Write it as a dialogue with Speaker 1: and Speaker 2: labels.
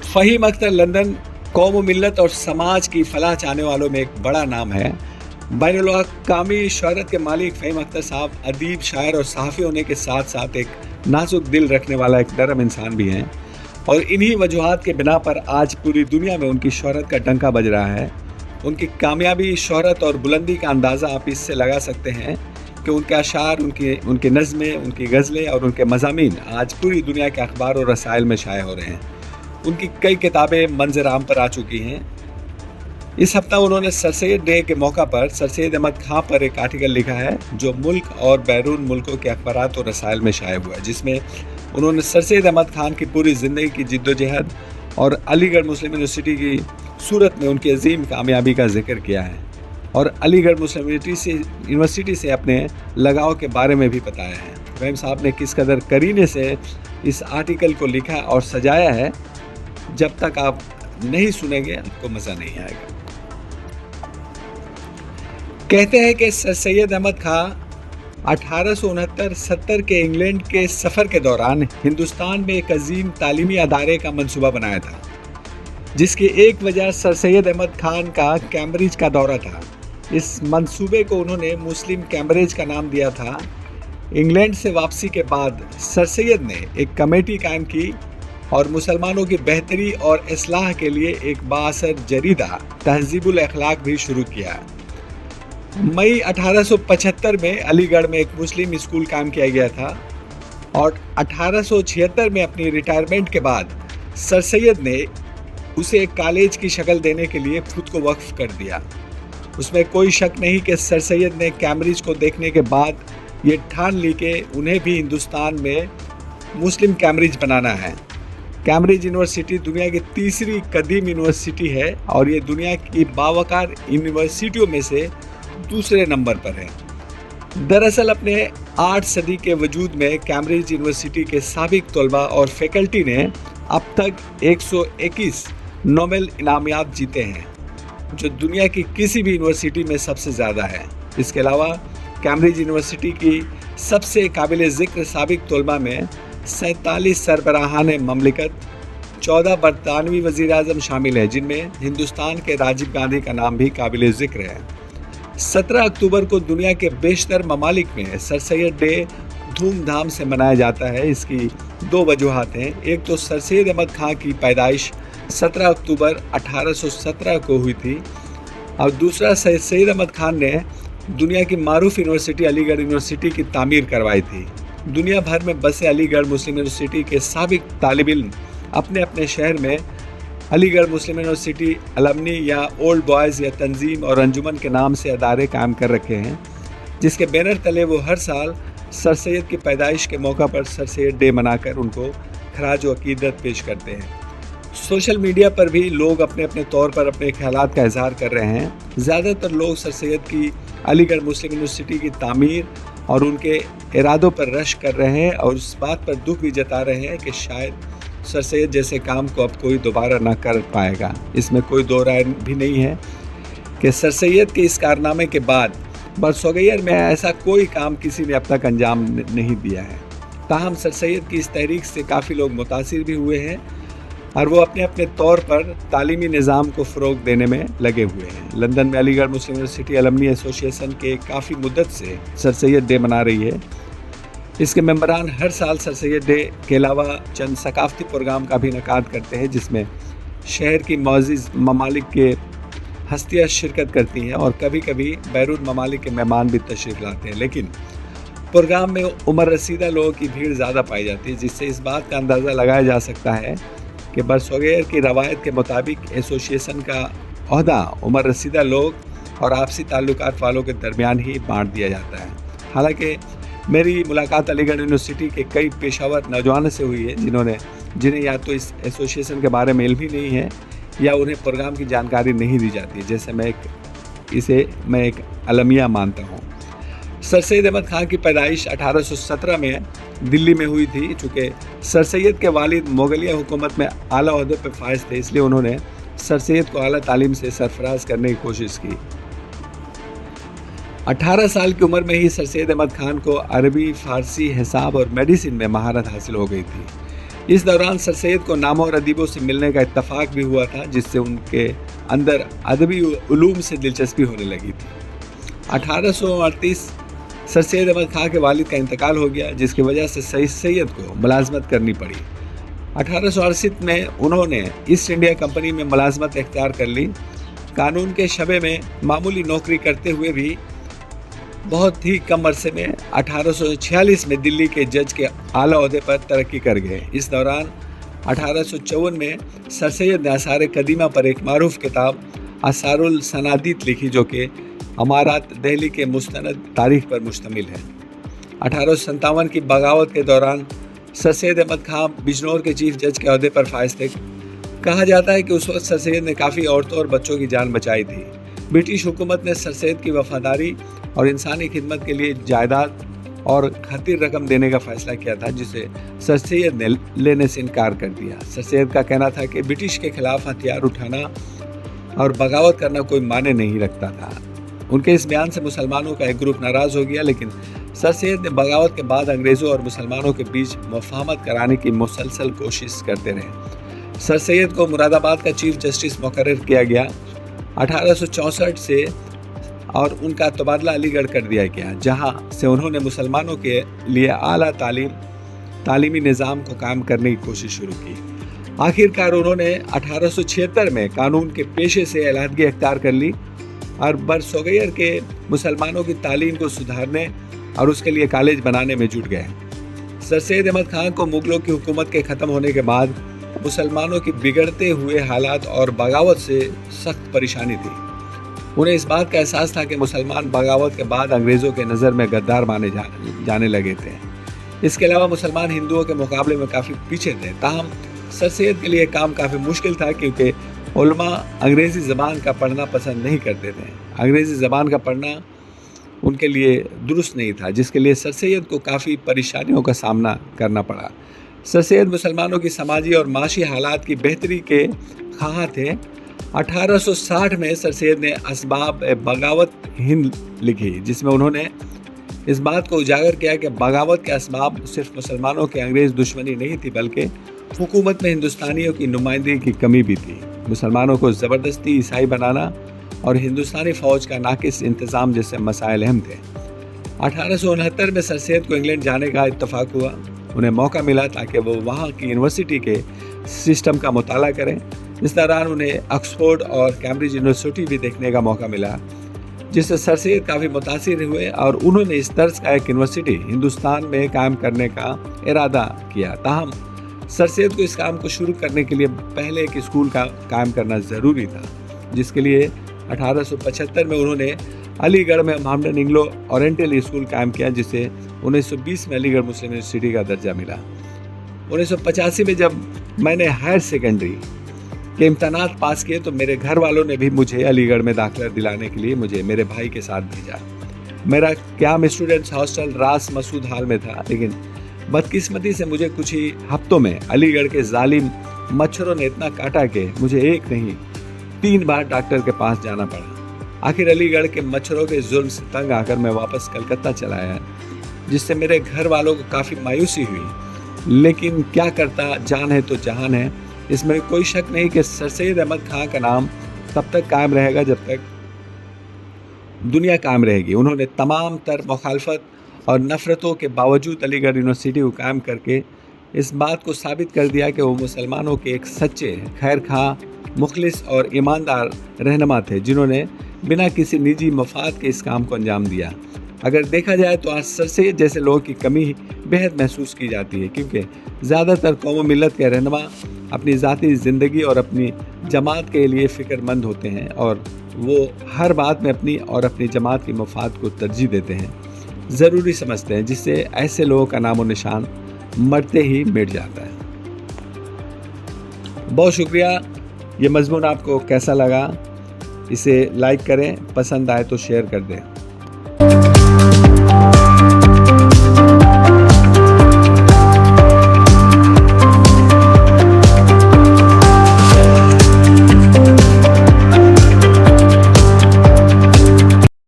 Speaker 1: Faheem Akhtar London कौम व मिल्लत और समाज की फलाह चाहने वालों में एक बड़ा नाम है। बैनुल-अक़वामी शोहरत के मालिक फ़हीम अख्तर साहब अदीब, शायर और सहाफ़ी होने के साथ साथ एक नाजुक दिल रखने वाला एक नरम इंसान भी हैं, और इन्हीं वजूहात के बिना पर आज पूरी दुनिया में उनकी शोहरत का डंका बज रहा है। उनकी कामयाबी, शोहरत और बुलंदी का अंदाज़ा आप इससे लगा सकते हैं कि उनके अशार, उनके नज़में, उनकी गज़लें और उनके मज़ामीन आज पूरी दुनिया के अखबार और रसाइल में शाये हो रहे हैं। उनकी कई किताबें मंज़र आम पर आ चुकी हैं। इस हफ्ता उन्होंने सर सैयद डे के मौका पर सर सैयद अहमद खां पर एक आर्टिकल लिखा है जो मुल्क और बैरून मुल्कों के अखबारात और रसाइल में शाये हुआ है, जिसमें उन्होंने सर सैयद अहमद खान की पूरी ज़िंदगी की जिद्दोजहद और अलीगढ़ मुस्लिम यूनिवर्सिटी की सूरत में उनकी अजीम कामयाबी का जिक्र किया है, और अलीगढ़ मुस्लिम यूनिवर्सिटी से अपने लगाव के बारे में भी बताया है। फ़हीम साहब ने किस कदर करीने से इस आर्टिकल को लिखा और सजाया है, जब तक आप नहीं सुनेंगे आपको मज़ा नहीं आएगा। कहते हैं कि सर सैयद अहमद खां 1869-70 के इंग्लैंड के सफ़र के दौरान हिंदुस्तान में एक अजीम तालीमी अदारे का मंसूबा बनाया था, जिसकी एक वजह सर सैयद अहमद खान का कैम्ब्रिज का दौरा था। इस मंसूबे को उन्होंने मुस्लिम कैम्ब्रिज का नाम दिया था। इंग्लैंड से वापसी के बाद सर सैयद ने एक कमेटी कायम की और मुसलमानों की बेहतरी और इस्लाह के लिए एक बाअसर जरीदा तहज़ीबुल अखलाक भी शुरू किया। मई 1875 में अलीगढ़ में एक मुस्लिम स्कूल कायम किया गया था, और 1876 में अपनी रिटायरमेंट के बाद सर सैयद ने उसे एक कॉलेज की शक्ल देने के लिए खुद को वक्फ कर दिया। उसमें कोई शक नहीं कि सर सैयद ने कैम्ब्रिज को देखने के बाद ये ठान ली कि उन्हें भी हिंदुस्तान में मुस्लिम कैम्ब्रिज बनाना है। कैम्ब्रिज यूनिवर्सिटी दुनिया की तीसरी कदीम यूनिवर्सिटी है, और ये दुनिया की बावकार यूनिवर्सिटियों में से दूसरे नंबर पर है। दरअसल अपने 8 सदी के वजूद में कैम्ब्रिज यूनिवर्सिटी के साबिक तलबा और फैकल्टी ने अब तक 121 नोबेल इनामियात जीते हैं, जो दुनिया की किसी भी यूनिवर्सिटी में सबसे ज़्यादा है। इसके अलावा कैम्ब्रिज यूनिवर्सिटी की सबसे काबिल ज़िक्र साबिक तलबा में 47 सरबराहान ममलिकत, 14 बरतानवी वज़ीर आज़म शामिल है, जिनमें हिंदुस्तान के राजीव गांधी का नाम भी काबिल ज़िक्र है। 17 अक्टूबर को दुनिया के बेशतर ममालिक में सर सैयद डे धूमधाम से मनाया जाता है। इसकी 2 वजूहात हैं। एक तो सर सैयद अहमद खां की पैदाइश 17 अक्टूबर 1817 को हुई थी, और दूसरा सर सैयद अहमद खान ने दुनिया की मारूफ यूनिवर्सिटी अलीगढ़ यूनिवर्सिटी की तामीर करवाई थी। दुनिया भर में बसे अलीगढ़ मुस्लिम यूनिवर्सिटी के साबिक तालिब इल्म अपने अपने शहर में अलीगढ़ मुस्लिम यूनिवर्सिटी अलमनी या ओल्ड बॉयज़ या तंजीम और अंजुमन के नाम से अदारे कायम कर रखे हैं, जिसके बैनर तले वो हर साल सर सैयद की पैदाइश के मौका पर सर सैयद डे मनाकर उनको खराज व अकीदत पेश करते हैं। सोशल मीडिया पर भी लोग अपने अपने तौर पर अपने ख्यालात का इजहार कर रहे हैं। ज़्यादातर लोग सर सैयद की अलीगढ़ मुस्लिम यूनिवर्सिटी की तामीर और उनके इरादों पर रश कर रहे हैं, और इस बात पर दुख भी जता रहे हैं कि शायद सर सैयद जैसे काम को अब कोई दोबारा ना कर पाएगा। इसमें कोई दो राय भी नहीं है कि सर सैयद के इस कारनामे के बाद बरसोगैर में ऐसा कोई काम किसी ने अब तक अंजाम नहीं दिया है। ताहम सर सैयद की इस तहरीक से काफ़ी लोग मुतासिर भी हुए हैं, और वो अपने अपने तौर पर तालीमी निज़ाम को फ़रोग़ देने में लगे हुए हैं। लंदन में अलीगढ़ मुस्लिम यूनिवर्सिटी अलमनी एसोसिएशन के काफ़ी मुद्दत से सर सैयद डे मना रही है। इसके मेंबरान हर साल सर सैयद डे के अलावा चंद सकाफ़ती प्रोग्राम का भी इनेकाद करते हैं, जिसमें शहर की मौज़ूद ममालिक के हस्तियाँ शिरकत करती हैं, और कभी कभी बैरून ममालिक के मेहमान भी तशरीफ़ लाते हैं। लेकिन प्रोग्राम में उम्र रसीदा लोगों की भीड़ ज़्यादा पाई जाती है, जिससे इस बात का अंदाज़ा लगाया जा सकता है कि बरसोगैर की रवायत के मुताबिक एसोसिएशन का ओहदा उम्र रसीदा लोग और आपसी ताल्लुकात वालों के दरमियान ही बांट दिया जाता है। हालांकि मेरी मुलाकात अलीगढ़ यूनिवर्सिटी के कई पेशावर नौजवानों से हुई है, जिन्हें या तो इस एसोसिएशन के बारे में इल्म ही नहीं है, या उन्हें प्रोग्राम की जानकारी नहीं दी जाती, जैसे मैं एक अलमिया मानता हूँ। सर सैयद अहमद खां की पैदाइश 1817 में दिल्ली में हुई थी। चूँकि सर सैयद के वालिद मुगलिया हुकूमत में आला ओहदे पर फाइज थे, इसलिए उन्होंने सर सैयद को आला तालीम से सरफराज करने की कोशिश की। 18 साल की उम्र में ही सर सैयद अहमद खान को अरबी, फ़ारसी, हिसाब और मेडिसिन में महारत हासिल हो गई थी। इस दौरान सर सैयद को नामों और अदीबों से मिलने का इत्तफाक भी हुआ था, जिससे उनके अंदर अदबी उलूम से दिलचस्पी होने लगी थी। 1838 सर सैयद अहमद खां के वालिद का इंतकाल हो गया, जिसकी वजह से सैयद को मुलाजमत करनी पड़ी। 1868 में उन्होंने ईस्ट इंडिया कंपनी में मुलाजमत इख्तियार कर ली। कानून के शबे में मामूली नौकरी करते हुए भी बहुत ही कम अरसे में 1846 में दिल्ली के जज के आला ओहदे पर तरक्की कर गए। इस दौरान 1854 में सर सैयद ने आसार कदीमा पर एक मारूफ किताब आसारुल सनादीत लिखी, जो कि अमारात दिल्ली के मुस्तनद तारीख पर मुश्तमिल है। 1857 की बगावत के दौरान सर सैयद अहमद खां बिजनौर के चीफ जज के अहदे पर फाइज थे। कहा जाता है कि उस वक्त सर सैयद ने काफ़ी औरतों और बच्चों की जान बचाई थी। ब्रिटिश हुकूमत ने सर सैयद की वफादारी और इंसानी खिदमत के लिए जायदाद और खातिर रकम देने का फैसला किया था, जिसे सर सैयद ने लेने से इनकार कर दिया। सर सैयद का कहना था कि ब्रिटिश के खिलाफ हथियार उठाना और बगावत करना कोई मायने नहीं रखता था। उनके इस बयान से मुसलमानों का एक ग्रुप नाराज़ हो गया, लेकिन सर सैयद ने बगावत के बाद अंग्रेज़ों और मुसलमानों के बीच मुफाहमत कराने की मुसलसल कोशिश करते रहे। सर सैयद को मुरादाबाद का चीफ जस्टिस मुकर्रर किया गया 1864 से, और उनका तबादला अलीगढ़ कर दिया गया, जहां से उन्होंने मुसलमानों के लिए आला तालीमी निज़ाम को कायम करने की कोशिश शुरू की। आखिरकार उन्होंने 1876 में कानून के पेशे से अलहदगी अख्तियार कर ली और बरसोगैर के मुसलमानों की तालीम को सुधारने और उसके लिए कॉलेज बनाने में जुट गए। सर सैयद अहमद खां को मुगलों की हुकूमत के ख़त्म होने के बाद मुसलमानों की बिगड़ते हुए हालात और बगावत से सख्त परेशानी थी। उन्हें इस बात का एहसास था कि मुसलमान बगावत के बाद अंग्रेज़ों के नज़र में गद्दार माने जाने लगे थे। इसके अलावा मुसलमान हिंदुओं के मुकाबले में काफ़ी पीछे थे। ताहम सर सैयद के लिए काम काफ़ी मुश्किल था, क्योंकि उलमा अंग्रेज़ी ज़बान का पढ़ना पसंद नहीं करते थे। अंग्रेज़ी ज़बान का पढ़ना उनके लिए दुरुस्त नहीं था, जिसके लिए सर सैयद को काफ़ी परेशानियों का सामना करना पड़ा। सर सैयद मुसलमानों की समाजी और माशी हालात की बेहतरी के ख्वाह थे। 1860 में सर सैयद ने असबाब बगावत हिंद लिखी, जिसमें उन्होंने इस बात को उजागर किया कि बगावत के असबाब सिर्फ मुसलमानों की अंग्रेज़ दुश्मनी नहीं थी, बल्कि हुकूमत में हिंदुस्तानियों की नुमाइंदगी की कमी भी थी। मुसलमानों को ज़बरदस्ती ईसाई बनाना और हिंदुस्तानी फ़ौज का नाकिस इंतज़ाम जैसे मसाइल अहम थे। 1869 में सर सैयद को इंग्लैंड जाने का इत्तफाक हुआ। उन्हें मौका मिला ताकि वो वहाँ की यूनिवर्सिटी के सिस्टम का मुताला करें। इस दौरान उन्हें ऑक्सफोर्ड और कैम्ब्रिज यूनिवर्सिटी भी देखने का मौका मिला, जिससे सर सैयद काफ़ी मुतासिर हुए और उन्होंने इस तर्ज का एक यूनिवर्सिटी हिंदुस्तान में कायम करने का इरादा किया। ताहम सर सैयद को इस काम को शुरू करने के लिए पहले एक स्कूल का कायम करना ज़रूरी था, जिसके लिए 1875 में उन्होंने अलीगढ़ में मोहम्मदन इंग्लो ओरिएंटल स्कूल कायम किया, जिसे 1920 में अलीगढ़ मुस्लिम यूनिवर्सिटी का दर्जा मिला। 1985 में जब मैंने हायर सेकेंडरी के इम्तहानात पास किए तो मेरे घर वालों ने भी मुझे अलीगढ़ में दाखिला दिलाने के लिए मुझे मेरे भाई के साथ भेजा। मेरा क़याम स्टूडेंट्स हॉस्टल रास मसूद हाल में था, लेकिन बदकिस्मती से मुझे कुछ ही हफ्तों में अलीगढ़ के जालिम मच्छरों ने इतना काटा कि मुझे एक नहीं 3 बार डॉक्टर के पास जाना पड़ा। आखिर अलीगढ़ के मच्छरों के जुल्म से तंग आकर मैं वापस कलकत्ता चला आया, जिससे मेरे घर वालों को काफ़ी मायूसी हुई। लेकिन क्या करता, जान है तो जहान है। इसमें कोई शक नहीं कि सर सैयद अहमद खां का नाम तब तक कायम रहेगा जब तक दुनिया कायम रहेगी। उन्होंने तमाम तर मुखालफत और नफ़रतों के बावजूद अलीगढ़ यूनिवर्सिटी को कायम करके इस बात को साबित कर दिया कि वो मुसलमानों के एक सच्चे, खैर खा, मुखलिस और ईमानदार रहनुमा थे, जिन्होंने बिना किसी निजी मफाद के इस काम को अंजाम दिया। अगर देखा जाए तो आज सर सैयद जैसे लोगों की कमी बेहद महसूस की जाती है, क्योंकि ज़्यादातर कौम मिलत के रहनुमा अपनी ज़ाती ज़िंदगी और अपनी जमात के लिए फ़िक्रमंद होते हैं, और वो हर बात में अपनी और अपनी जमात की मफाद को तरजीह देते हैं, ज़रूरी समझते हैं, जिससे ऐसे लोगों का नामो निशान मरते ही मिट जाता है। बहुत शुक्रिया। ये मज़मून आपको कैसा लगा? इसे लाइक करें, पसंद आए तो शेयर कर दें।